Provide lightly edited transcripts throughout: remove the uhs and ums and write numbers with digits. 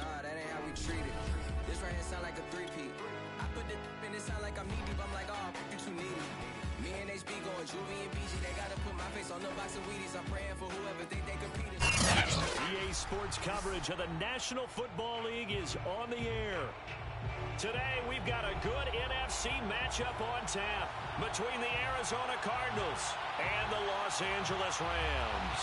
Nah, that ain't how we treat it. This right here sound like a three-peat. I put the in it sound like I'm knee deep. I'm like, oh, you too needy. Me and HB going Juvie and BG. They gotta put my face on the box of Wheaties. I'm praying for whoever think they compete. EA Sports coverage of the National Football League is on the air. Today, we've got a good NFC matchup on tap between the Arizona Cardinals and the Los Angeles Rams.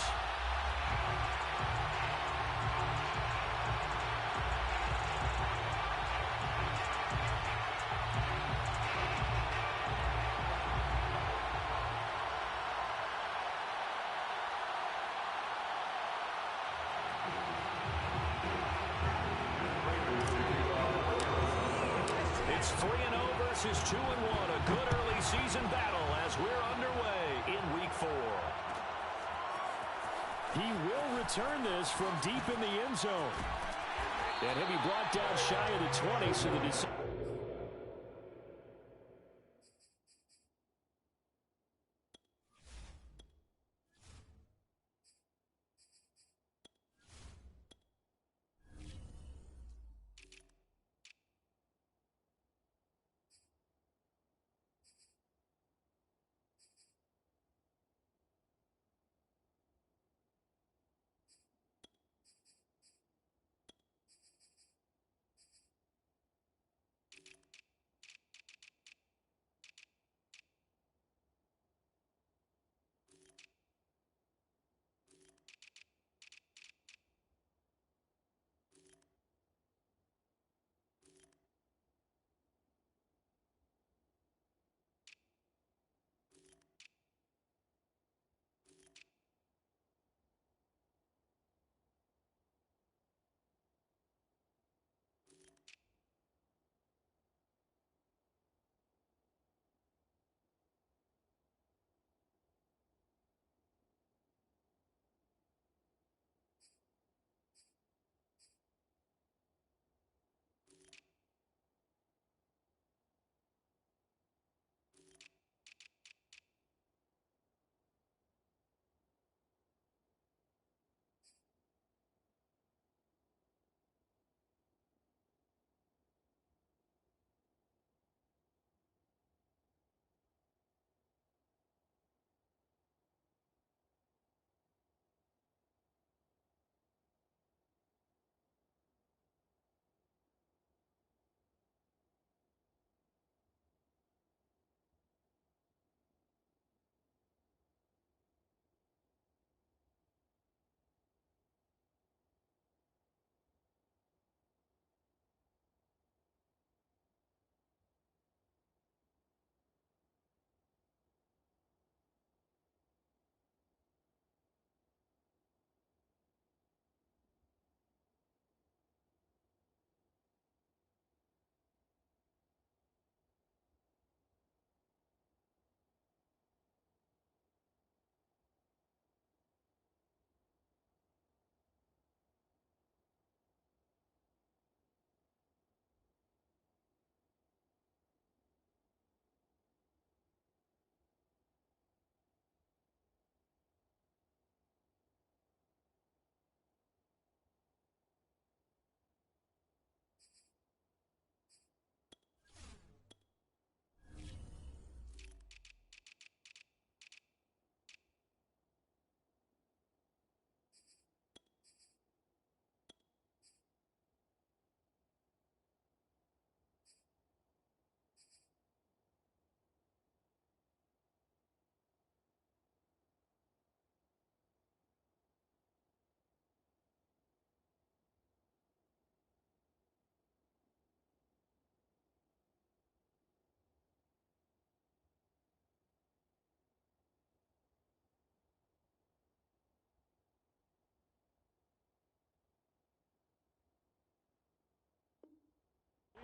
It's 3-0 versus 2-1, a good early season battle as we're underway in Week 4. He will return this from deep in the end zone. And he'll be brought down shy of the 20, so the decision.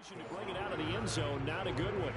To bring it out of the end zone, not a good one.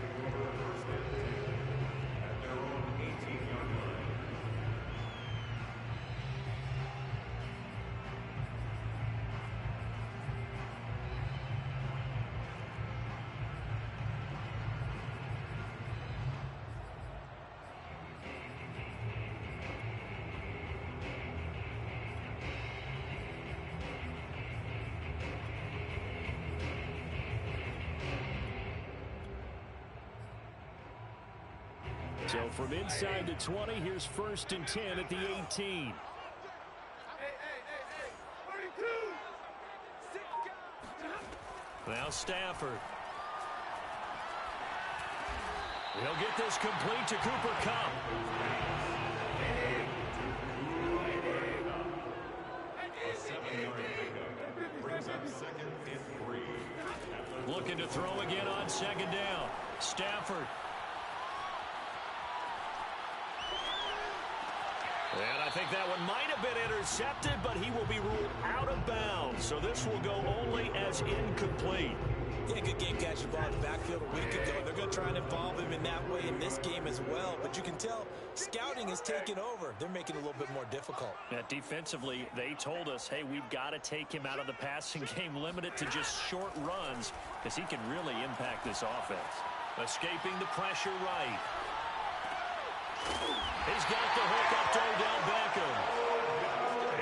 So from inside the 20, here's 1st and 10 at the 18. Now Stafford. He'll get this complete to Cooper Kupp. Brings up 2nd and 3. Looking to throw again on 2nd down. Stafford. And I think that one might have been intercepted, but he will be ruled out of bounds. So this will go only as incomplete. Yeah, good game catching ball in the backfield a week ago. They're going to try and involve him in that way in this game as well. But you can tell scouting is taking over. They're making it a little bit more difficult. Yeah, defensively, they told us, hey, we've got to take him out of the passing game, limit it to just short runs, because he can really impact this offense. Escaping the pressure right. He's got the hook up to Odell Beckham.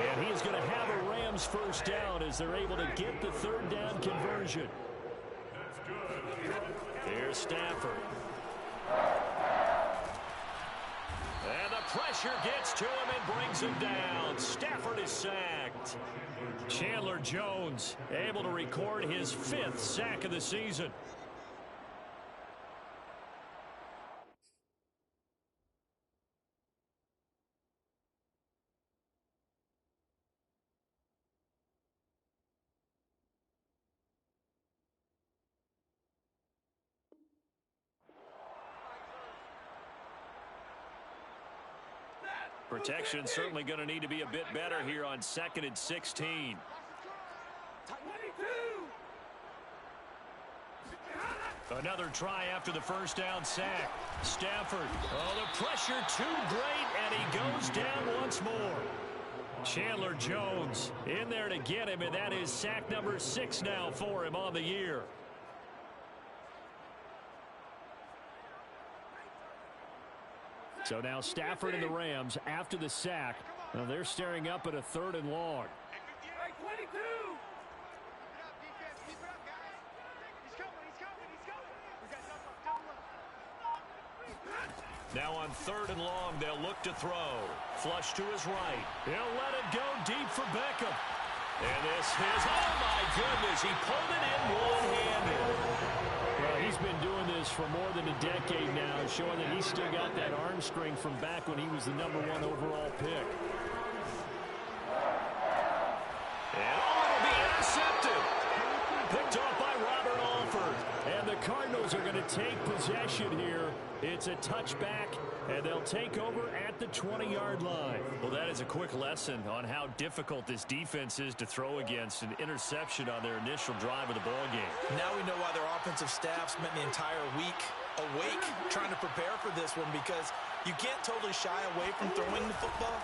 And he's going to have a Rams 1st down as they're able to get the 3rd down conversion. Here's Stafford. And the pressure gets to him and brings him down. Stafford is sacked. Chandler Jones able to record his 5th sack of the season. Protection certainly going to need to be a bit better here on 2nd and 16. Another try after the 1st down sack. Stafford. Oh, the pressure too great, and he goes down once more. Chandler Jones in there to get him, and that is sack number 6 now for him on the year. So now Stafford and the Rams after the sack. Now they're staring up at a 3rd and long. Now on 3rd and long, they'll look to throw. Flush to his right. He'll let it go deep for Beckham. And this is, oh my goodness, he pulled it in one-handed. Well, he's been doing this for more than a decade now, showing that he's still got that arm strength from back when he was the #1 overall pick. And it'll be intercepted. Picked off by Robert Alford. And the Cardinals are going to take possession here. It's a touchback, and they'll take over at the 20-yard line. Well, that is a quick lesson on how difficult this defense is to throw against. An interception on their initial drive of the ball game. Now we know why their offensive staff spent the entire week awake trying to prepare for this one, because you can't totally shy away from throwing the football.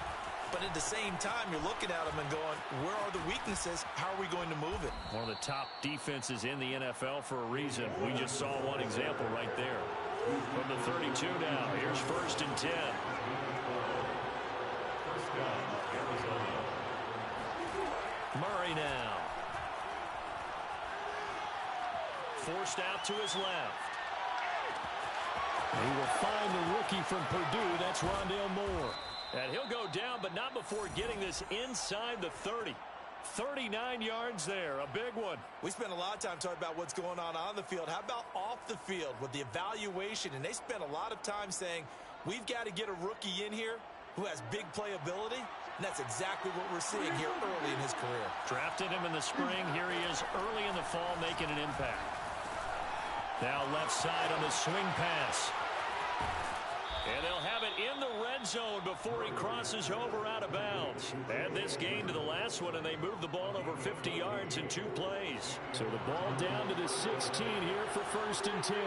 But at the same time, you're looking at them and going, where are the weaknesses? How are we going to move it? One of the top defenses in the NFL for a reason. We just saw one example right there. From the 32 now, here's 1st and 10. Murray now. Forced out to his left. He will find the rookie from Purdue. That's Rondale Moore. And he'll go down, but not before getting this inside the 30. 39 yards there, a big one. We spent a lot of time talking about what's going on the field. How about off the field with the evaluation? And they spent a lot of time saying, we've got to get a rookie in here who has big playability. And that's exactly what we're seeing here early in his career. Drafted him in the spring. Here he is early in the fall making an impact. Now left side on the swing pass. And they'll have it in the red zone before he crosses over out of bounds. Add this gain to the last one, and they move the ball over 50 yards in 2 plays. So the ball down to the 16 here for 1st and 10.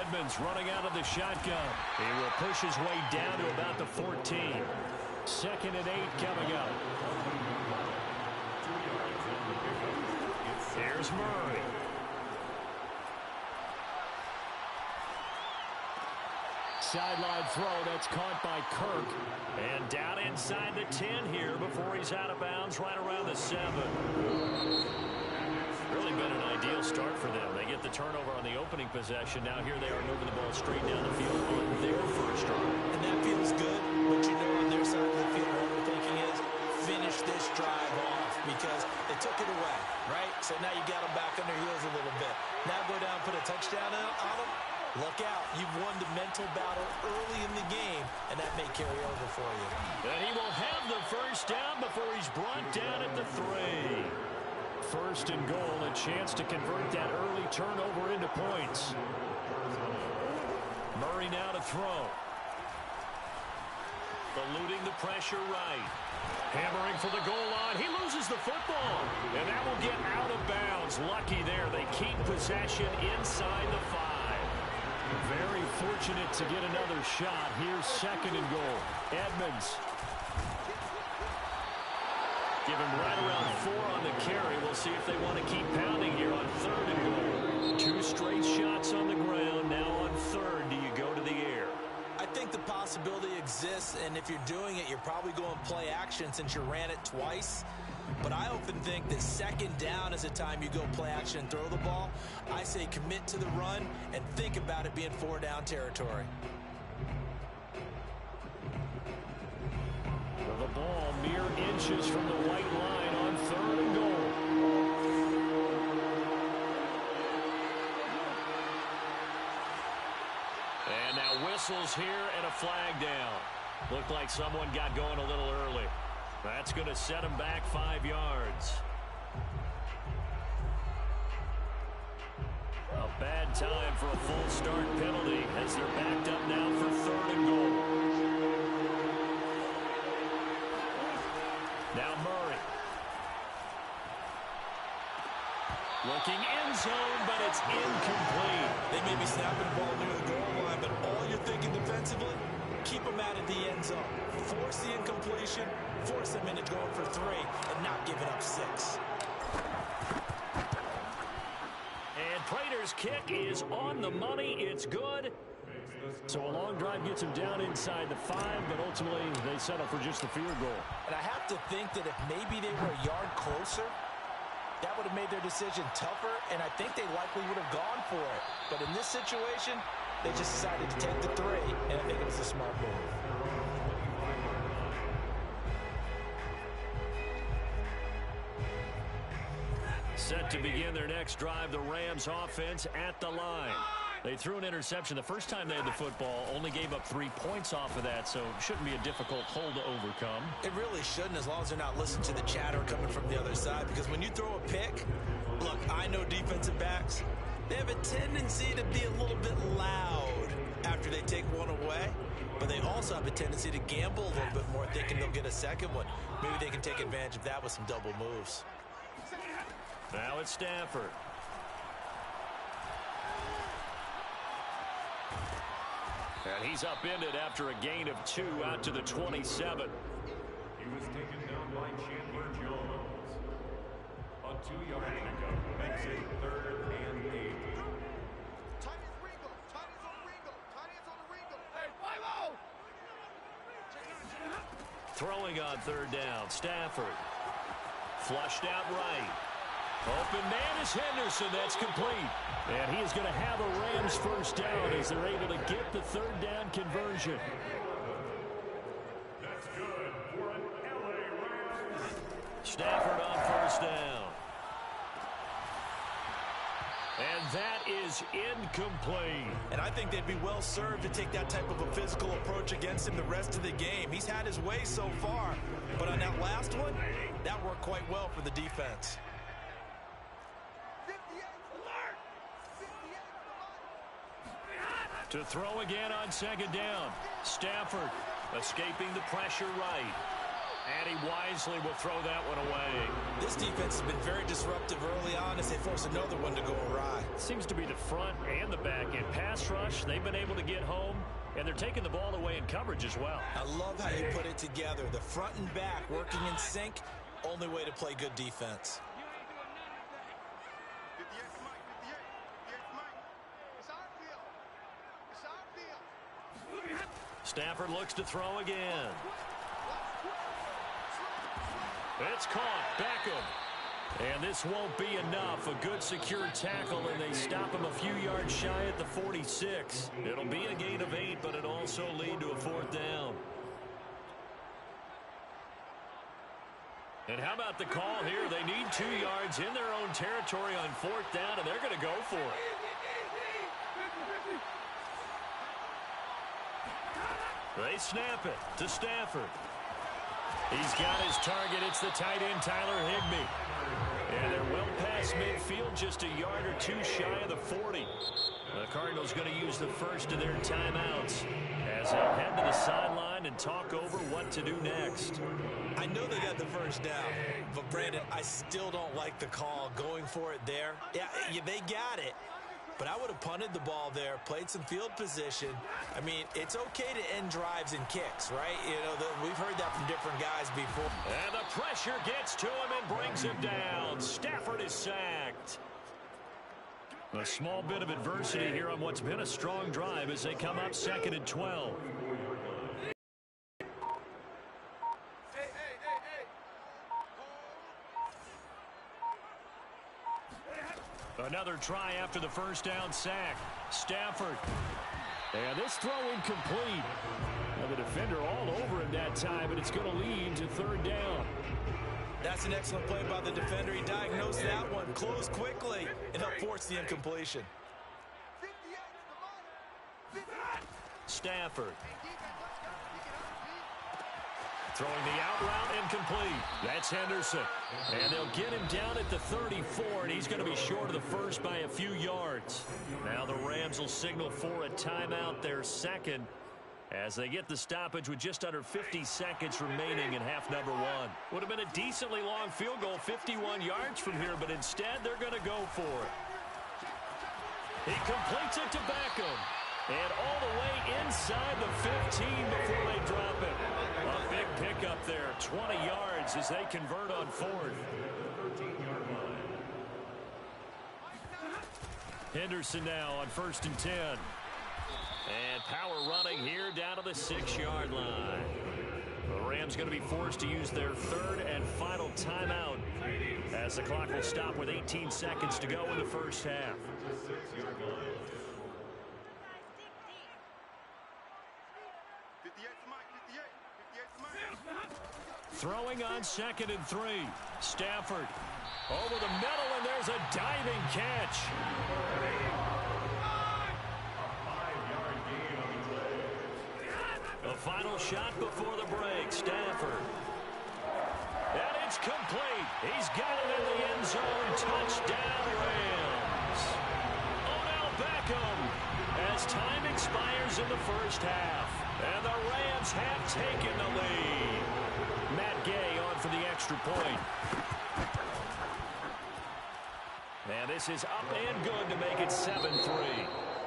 Edmonds running out of the shotgun. He will push his way down to about the 14. 2nd and 8 coming up. Here's Murray. Sideline throw, that's caught by Kirk. And down inside the 10 here before he's out of bounds right around the 7. Really been an ideal start for them. They get the turnover on the opening possession. Now here they are moving the ball straight down the field on their first drive. And that feels good, but you know on their side of the field what they're thinking is finish this drive off because they took it away, right? So now you got them back on their heels a little bit. Now go down and put a touchdown on them. Look out. You've won the mental battle early in the game, and that may carry over for you. And he will have the first down before he's brought down at the 3. First and goal, a chance to convert that early turnover into points. Murray now to throw. Eluding the pressure right. Hammering for the goal line. He loses the football. And that will get out of bounds. Lucky there. They keep possession inside the 5. Very fortunate to get another shot. Here's second and goal. Edmonds. Give him right around 4 on the carry. We'll see if they want to keep pounding here on third and goal. 2 straight shots on the ground. Now on third, do you go to the air? I think the possibility exists, and if you're doing it, you're probably going play action since you ran it twice. But I often think that second down is a time you go play action and throw the ball. I say commit to the run and think about it being 4 down territory. The ball mere inches from the white line on third and goal. And now whistles here and a flag down. Looked like someone got going a little early. That's going to set him back 5 yards. A bad time for a full start penalty as they're backed up now for third and goal. Now Murray. Looking end zone, but it's incomplete. They may be snapping the ball near the goal line, but all you're thinking defensively, keep them out of the end zone. Force the incompletion, force them into going for 3, and not giving up 6. And Prater's kick is on the money. It's good. So a long drive gets him down inside the 5, but ultimately they settle for just the field goal. And I have to think that if maybe they were a yard closer, that would have made their decision tougher, and I think they likely would have gone for it. But in this situation, they just decided to take the 3, and I think it was a smart move. Set to begin their next drive, the Rams offense at the line. They threw an interception the first time they had the football, only gave up 3 points off of that, so it shouldn't be a difficult hole to overcome. It really shouldn't, as long as they're not listening to the chatter coming from the other side, because when you throw a pick, look, I know defensive backs, they have a tendency to be a little bit loud after they take one away, but they also have a tendency to gamble a little bit more, thinking they'll get a second one. Maybe they can take advantage of that with some double moves. Now it's Stafford. And he's upended after a gain of 2 out to the 27. He was taken down by Chandler Jones. A 2-yard pickup makes it 3rd and 8. Throwing on third down, Stafford. Flushed out right. Open man is Henderson. That's complete. And he is going to have a Rams first down as they're able to get the third down conversion. That's good for an LA Rams. Stafford on first down. And that is incomplete. And I think they'd be well served to take that type of a physical approach against him the rest of the game. He's had his way so far, but on that last one, that worked quite well for the defense. To throw again on second down. Stafford escaping the pressure right. And he wisely will throw that one away. This defense has been very disruptive early on as they force another one to go awry. Seems to be the front and the back end. Pass rush, they've been able to get home, and they're taking the ball away in coverage as well. I love how you put it together. The front and back working in sync, only way to play good defense. Stafford looks to throw again. It's caught. Beckham. And this won't be enough. A good secure tackle, and they stop him a few yards shy at the 46. It'll be a gain of 8, but it'll also lead to a 4th down. And how about the call here? They need 2 yards in their own territory on 4th down, and they're going to go for it. They snap it to Stafford. He's got his target. It's the tight end, Tyler Higbee. And they're well past midfield, just a yard or 2 shy of the 40. The Cardinals going to use the first of their timeouts as they'll head to the sideline and talk over what to do next. I know they got the first down, but Brandon, I still don't like the call going for it there. Yeah, they got it. But I would have punted the ball there, played some field position. I mean, it's okay to end drives and kicks, right? You know, we've heard that from different guys before. And the pressure gets to him and brings him down. Stafford is sacked. A small bit of adversity here on what's been a strong drive as they come up 2nd and 12. Another try after the first down sack. Stafford. And this throw incomplete. Now the defender all over him that time, but it's going to lead to 3rd down. That's an excellent play by the defender. He diagnosed that one, closed quickly, and helped force the incompletion. Stafford. Throwing the out route incomplete. That's Henderson. And they'll get him down at the 34, and he's going to be short of the first by a few yards. Now the Rams will signal for a timeout, their second, as they get the stoppage with just under 50 seconds remaining in half number 1. Would have been a decently long field goal, 51 yards from here, but instead they're going to go for it. He completes it to Beckham. And all the way inside the 15 before they drop it. A big pickup there, 20 yards as they convert on 4th. Henderson now on 1st and 10. And power running here down to the 6-yard line. The Rams going to be forced to use their 3rd and final timeout as the clock will stop with 18 seconds to go in the first half. Throwing on 2nd and 3. Stafford over the middle, and there's a diving catch. The final shot before the break. Stafford. And it's complete. He's got it in the end zone. Touchdown, Rams. Odell Beckham as time expires in the first half. And the Rams have taken the lead. Matt Gay on for the extra point. And this is up and good to make it 7-3.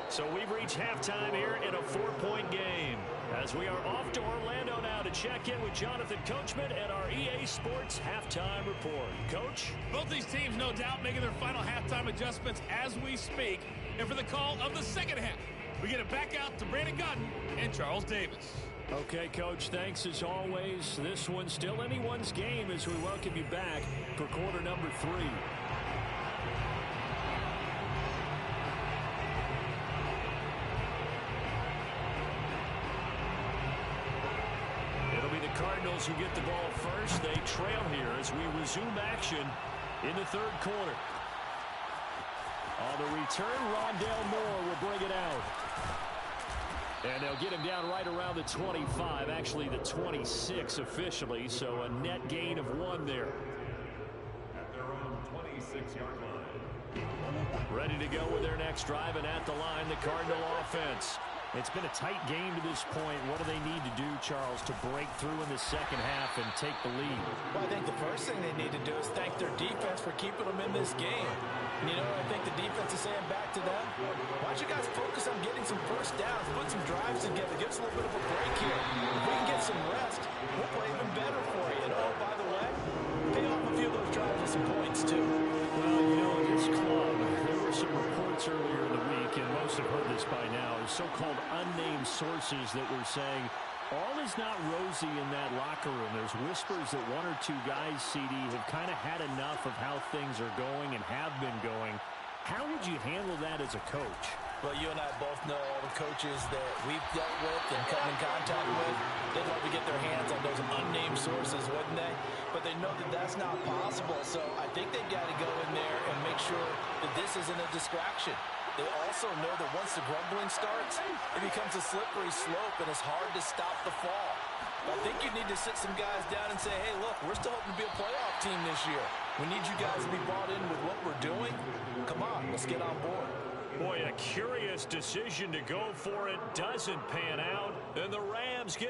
So we've reached halftime here in a 4-point game. As we are off to Orlando now to check in with Jonathan Coachman and our EA Sports Halftime Report. Coach? Both these teams, no doubt, making their final halftime adjustments as we speak. And for the call of the second half, we get it back out to Brandon Gunn and Charles Davis. Okay, Coach, thanks as always. This one's still anyone's game as we welcome you back for quarter number 3. It'll be the Cardinals who get the ball first. They trail here as we resume action in the 3rd quarter. On the return, Rondale Moore will bring it out. And they'll get him down right around the 25, actually the 26 officially, so a net gain of 1 there. At their own 26-yard line. Ready to go with their next drive, and at the line, the Cardinal offense. It's been a tight game to this point. What do they need to do, Charles, to break through in the second half and take the lead? Well, I think the first thing they need to do is thank their defense for keeping them in this game. And, you know, I think the defense is saying back to them, why don't you guys focus on getting some first downs, put some drives together, give us a little bit of a break here. If we can get some rest, we'll play even better for you. And, oh, by the way, pay off a few of those drives with some points, too. Well, you know, this club, there were some reports earlier in the week, and most have heard this by now, so-called unnamed sources that were saying All is not rosy in that locker room. There's whispers that one or two guys, CD, have kind of had enough of how things are going and have been going. How would you handle that as a coach? Well, you and I both know all the coaches that we've dealt with and come in contact with. They'd love to get their hands on those unnamed sources, wouldn't they? But they know that that's not possible. So I think they've got to go in there and make sure that this isn't a distraction. They also know that once the grumbling starts, it becomes a slippery slope, and it's hard to stop the fall. I think you need to sit some guys down and say, hey, look, we're still hoping to be a playoff team this year. We need you guys to be bought in with what we're doing. Come on, let's get on board. Boy, a curious decision to go for it doesn't pan out, and the Rams get